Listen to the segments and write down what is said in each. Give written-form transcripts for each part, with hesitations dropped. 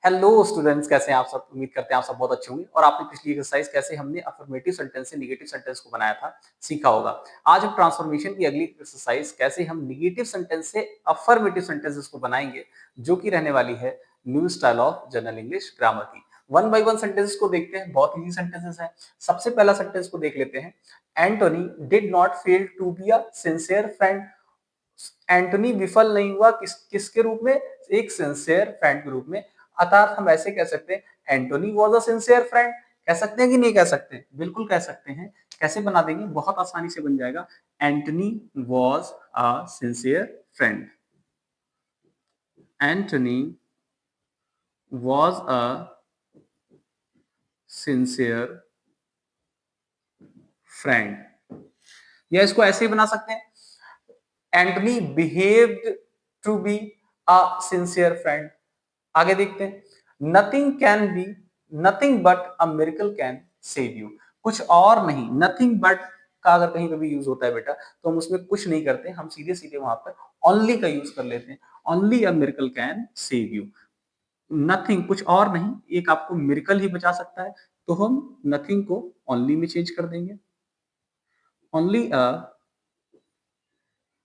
Hello students, कैसे हैं आप सब। उम्मीद करते हैं आप सब बहुत अच्छे होंगे और आपने पिछली एक्सरसाइज कैसे हमने अफर्मेटिव सेंटेंस से नेगेटिव सेंटेंस को बनाया था सीखा होगा। आज हम ट्रांसफॉर्मेशन की अगली एक्सरसाइज कैसे हम नेगेटिव सेंटेंस से अफर्मेटिव सेंटेंसेस को बनाएंगे, जो कि रहने वाली है new style of general English grammar की। वन बाय वन सेंटेंसेस को देखते हैं, बहुत इजी सेंटेंसेस हैं। सबसे पहला सेंटेंस को देख लेते हैं। Antony did not fail to be a sincere friend. Antony विफल नहीं हुआ किसके रूप में, एक सिंसियर फ्रेंड के रूप में। अर्थात हम ऐसे कह सकते हैं Antony was a sincere friend. कह सकते हैं कि नहीं कह सकते, बिल्कुल कह सकते हैं। कैसे बना देंगे, बहुत आसानी से बन जाएगा। Antony was a sincere friend. Antony was a sincere friend. या इसको ऐसे ही बना सकते हैं, Antony behaved to be a sincere friend. आगे देखते हैं, nothing can be, nothing but a miracle can save you. कुछ और नहीं, नथिंग बट का अगर कहीं पे भी यूज होता है बेटा, तो हम उसमें कुछ नहीं करते, हम सीधे सीधे वहां पर ओनली का यूज कर लेते हैं। Only a miracle can save you. Nothing कुछ और नहीं, एक आपको मिरेकल ही बचा सकता है, तो हम नथिंग को ओनली में चेंज कर देंगे। Only a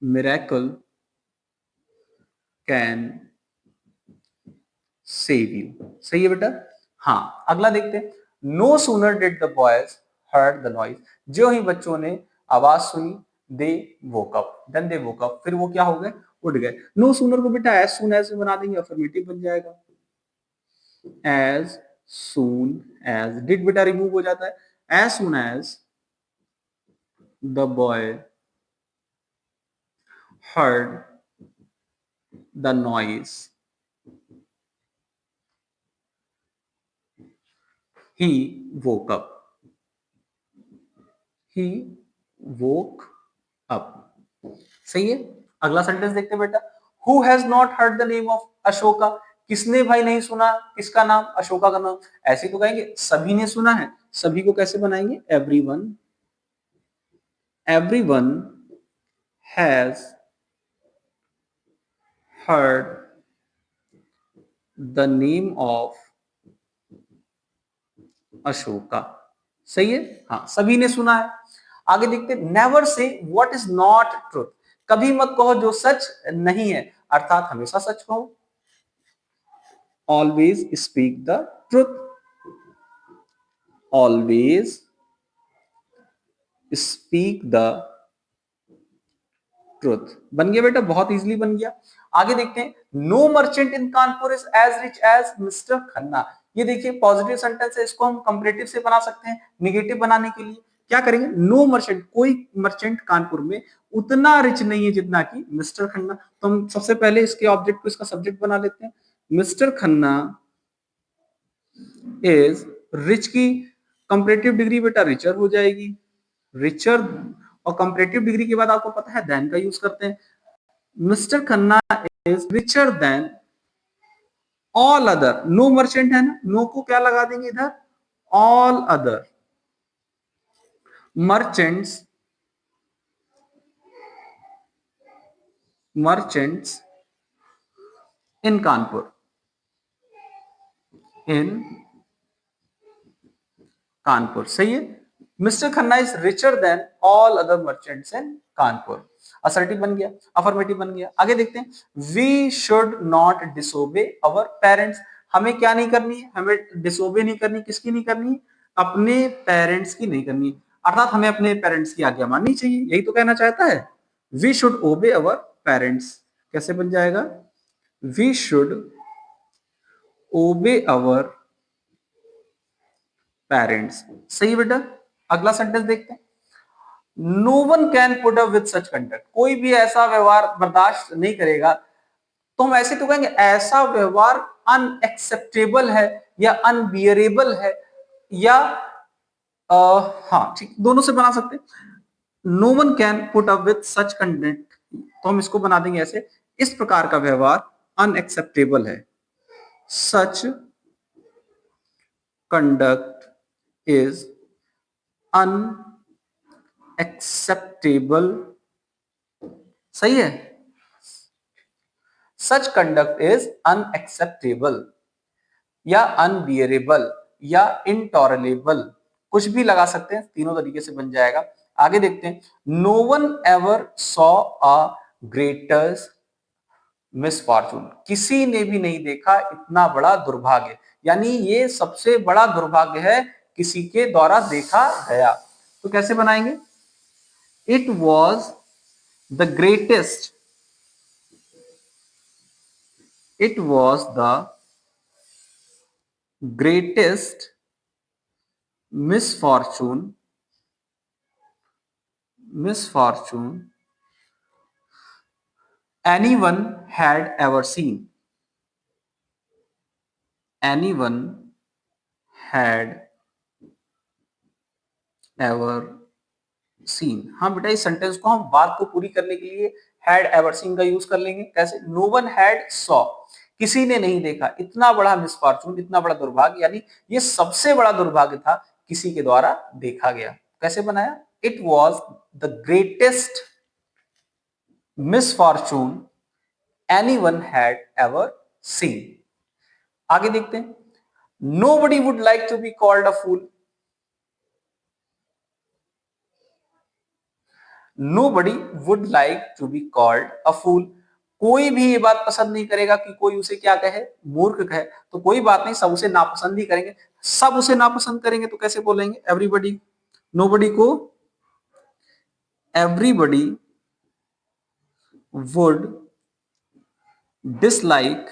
miracle can save you. सही है बेटा। हाँ, अगला देखते हैं। No sooner did the boys heard the noise. जो ही बच्चों ने आवाज सुनी, they woke up, then they woke up, फिर वो क्या हो गए, उठ गए। नो सूनर को बेटा एज सून एज बना देंगे, अफर्मेटिव बन जाएगा। एज सून एज, डिड बेटा रिमूव हो जाता है। As soon as the boy heard the noise, he woke up, he woke up। सही है। अगला सेंटेंस देखते हैं बेटा। Who has not heard the name of Ashoka. किसने भाई नहीं सुना किसका नाम, अशोका का नाम। ऐसे तो कहेंगे सभी ने सुना है। सभी को कैसे बनाएंगे, everyone, everyone has heard the name of Ashoka. सही है। हाँ, सभी ने सुना है। आगे देखते हैं, never say what is not truth. कभी मत कहो जो सच नहीं है, अर्थात हमेशा सच कहो। Always speak the truth, always speak the truth. बन गया बेटा, बहुत इजीली बन गया। आगे देखते हैं, no merchant in Kanpur is as rich as mister Khanna. ये देखिए पॉजिटिव सेंटेंस है, इसको हम कंपैरेटिव से बना सकते हैं। नेगेटिव बनाने के लिए क्या करेंगे, नो मर्चेंट, कोई मर्चेंट कानपुर में उतना रिच नहीं है जितना कि मिस्टर खन्ना। तो हम सबसे पहले इसके ऑब्जेक्ट को इसका सब्जेक्ट बना लेते हैं। मिस्टर खन्ना इज रिच की कंपैरेटिव डिग्री बेटा रिचर हो जाएगी, रिचर। और कंपैरेटिव डिग्री के बाद आपको पता है देन का यूज करते हैं। Mister Khanna is richer than all other. No merchant है ना, नो को क्या लगा देंगे इधर, all other merchants, merchants in Kanpur, in Kanpur. सही है। Mister Khanna is richer than all other merchants in Kanpur. Assertive बन गया, अफर्मेटिव बन गया। आगे देखते हैं, we should not disobey our parents. हमें क्या नहीं करनी है, हमें डिसोबे नहीं करनी। किसकी नहीं करनी है, अपने पेरेंट्स की नहीं करनी। अर्थात हमें अपने पेरेंट्स की आज्ञा माननी चाहिए, यही तो कहना चाहता है। वी शुड ओबे अवर पेरेंट्स। कैसे बन जाएगा, वी शुड ओबे अवर पेरेंट्स। सही बेटा। अगला सेंटेंस देखते हैं, no one can put up with such conduct. कोई भी ऐसा व्यवहार बर्दाश्त नहीं करेगा। तो हम ऐसे तो कहेंगे ऐसा व्यवहार अनएक्सेप्टेबल है या अनबियरेबल है, या हाँ ठीक, दोनों से बना सकते हैं। No one can put up with such conduct, तो हम इसको बना देंगे ऐसे, इस प्रकार का व्यवहार अनएक्सेप्टेबल है। सच कंडक्ट इज अनएक्सेप्टेबल। सही है। सच कंडक्ट इज अनएक्सेप्टेबल। या अनबियरेबल या इनटॉलरेबल, कुछ भी लगा सकते हैं, तीनों तरीके से बन जाएगा। आगे देखते हैं, no one ever saw a greatest misfortune, किसी ने भी नहीं देखा इतना बड़ा दुर्भाग्य, यानी ये सबसे बड़ा दुर्भाग्य है किसी के द्वारा देखा गया। तो कैसे बनाएंगे? It was the greatest, it was the greatest misfortune anyone had ever seen, anyone had ever seen। हाँ बेटा, इस सेंटेंस को हम बात को पूरी करने के लिए had ever seen का यूज कर लेंगे। कैसे? no one had saw, किसी ने नहीं देखा इतना बड़ा मिसफॉर्चून, इतना बड़ा दुर्भाग्य, यानी ये सबसे बड़ा दुर्भाग्य था किसी के द्वारा देखा गया। कैसे बनाया? It was the greatest misfortune anyone had ever seen। आगे देखते हैं, nobody would like to be called a fool, nobody would like to be called a fool, कोई भी ये बात पसंद नहीं करेगा कि कोई उसे क्या कहे, मूर्ख कहे। तो कोई बात नहीं, सब उसे नापसंद ही करेंगे, सब उसे नापसंद करेंगे, तो कैसे बोलेंगे? एवरीबडी, नोबडी को everybody would dislike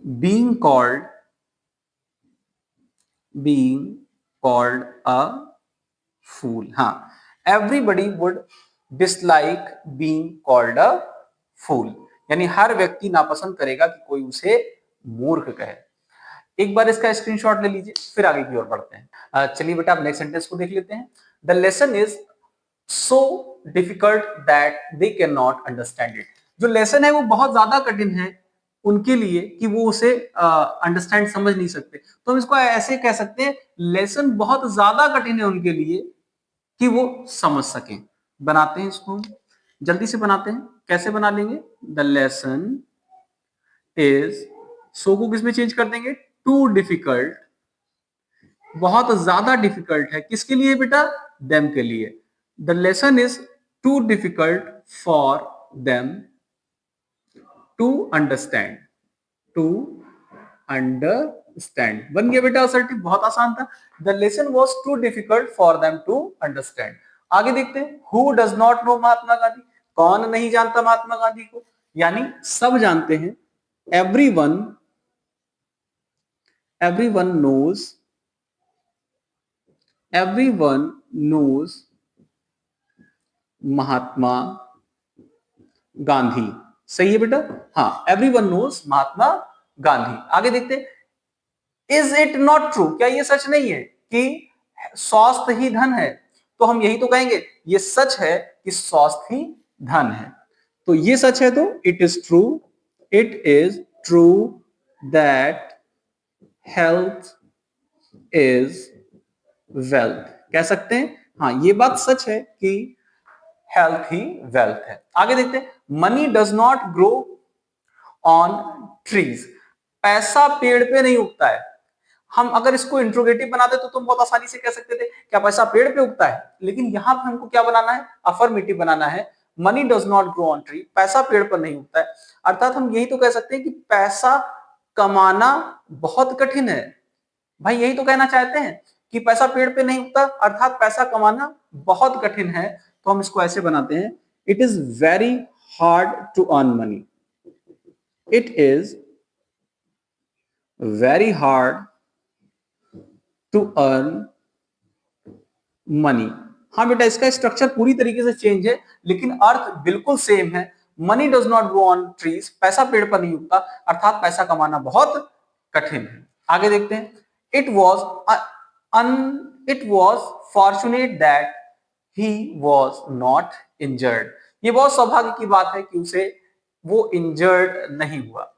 being called a fool। हाँ, everybody would dislike being called a fool, यानी हर व्यक्ति नापसंद करेगा कि कोई उसे मूर्ख कहे। एक बार इसका स्क्रीनशॉट ले लीजिए, फिर आगे की ओर बढ़ते हैं। चलिए बेटा, अब नेक्स्ट सेंटेंस को देख लेते हैं। The lesson is so difficult that they can not understand it. जो लेसन है वो बहुत ज्यादा कठिन है उनके लिए कि वो उसे अंडरस्टैंड समझ नहीं सकते। तो हम इसको ऐसे कह सकते हैं, लेसन बहुत ज्यादा कठिन है उनके लिए कि वो समझ सकें। बनाते हैं इसको, जल्दी से बनाते हैं। कैसे बना लेंगे? द लेसन इज, सो को किसमें चेंज कर देंगे? टू डिफिकल्ट, बहुत ज्यादा डिफिकल्ट है। किसके लिए बेटा? देम के लिए। The lesson is too difficult for them to understand, to understand. बन गया बेटा असर्टिव, बहुत आसान था। The lesson was too difficult for them to understand. आगे देखते हैं, who does not know Mahatma Gandhi, कौन नहीं जानता महात्मा गांधी को, यानी सब जानते हैं। Everyone, everyone knows, everyone knows Mahatma Gandhi. सही है बेटा? हाँ, everyone knows महात्मा गांधी। आगे देखते हैं, इज इट नॉट ट्रू, क्या ये सच नहीं है कि स्वास्थ्य ही धन है? तो हम यही तो कहेंगे, ये सच है कि स्वास्थ्य ही धन है। तो ये सच है, तो it is true, it is true that health is wealth. कह सकते हैं, हाँ ये बात सच है कि हेल्थ ही वेल्थ है। आगे देखते हैं, money does not grow on trees, पैसा पेड़ पे नहीं उगता है। हम अगर इसको इंट्रोगेटिव बनाते तो तुम बहुत आसानी से कह सकते थे, क्या पैसा पेड़ पे उगता है? लेकिन यहां पर हमको क्या बनाना है? अफर्मेटिव बनाना है। Money does not grow on tree, पैसा पेड़ पर नहीं उगता है। अर्थात हम यही तो कह सकते हैं कि पैसा कमाना बहुत कठिन है। भाई यही तो कहना चाहते हैं कि पैसा पेड़ पे नहीं उगता, अर्थात पैसा कमाना बहुत कठिन है। तो हम इसको ऐसे बनाते हैं, it is very hard to earn money, it is very hard to earn money. हाँ बेटा, इसका स्ट्रक्चर पूरी तरीके से चेंज है, लेकिन अर्थ बिल्कुल सेम है। Money does not grow on trees, पैसा पेड़ पर नहीं उगता, अर्थात पैसा कमाना बहुत कठिन है। आगे देखते हैं, it was fortunate that he was not injured, ये बहुत सौभाग्य की बात है कि उसे वो इंजर्ड नहीं हुआ।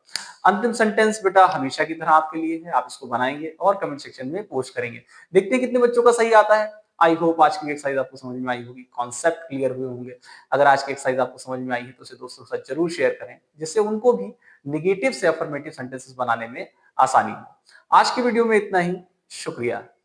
अंतिम सेंटेंस बेटा हमेशा की तरह आपके लिए है, आप इसको बनाएंगे और कमेंट सेक्शन में पोस्ट करेंगे। देखते हैं कितने बच्चों का सही आता है। आई होप आज की एक्सरसाइज आपको समझ में आई होगी, कॉन्सेप्ट क्लियर हुए होंगे। अगर आज की एक्सरसाइज आपको समझ में आई है तो उसे दोस्तों के साथ जरूर शेयर करें, जिससे उनको भी नेगेटिव से अफर्मेटिव सेंटेंसेस बनाने में आसानी हो। आज की वीडियो में इतना ही। शुक्रिया।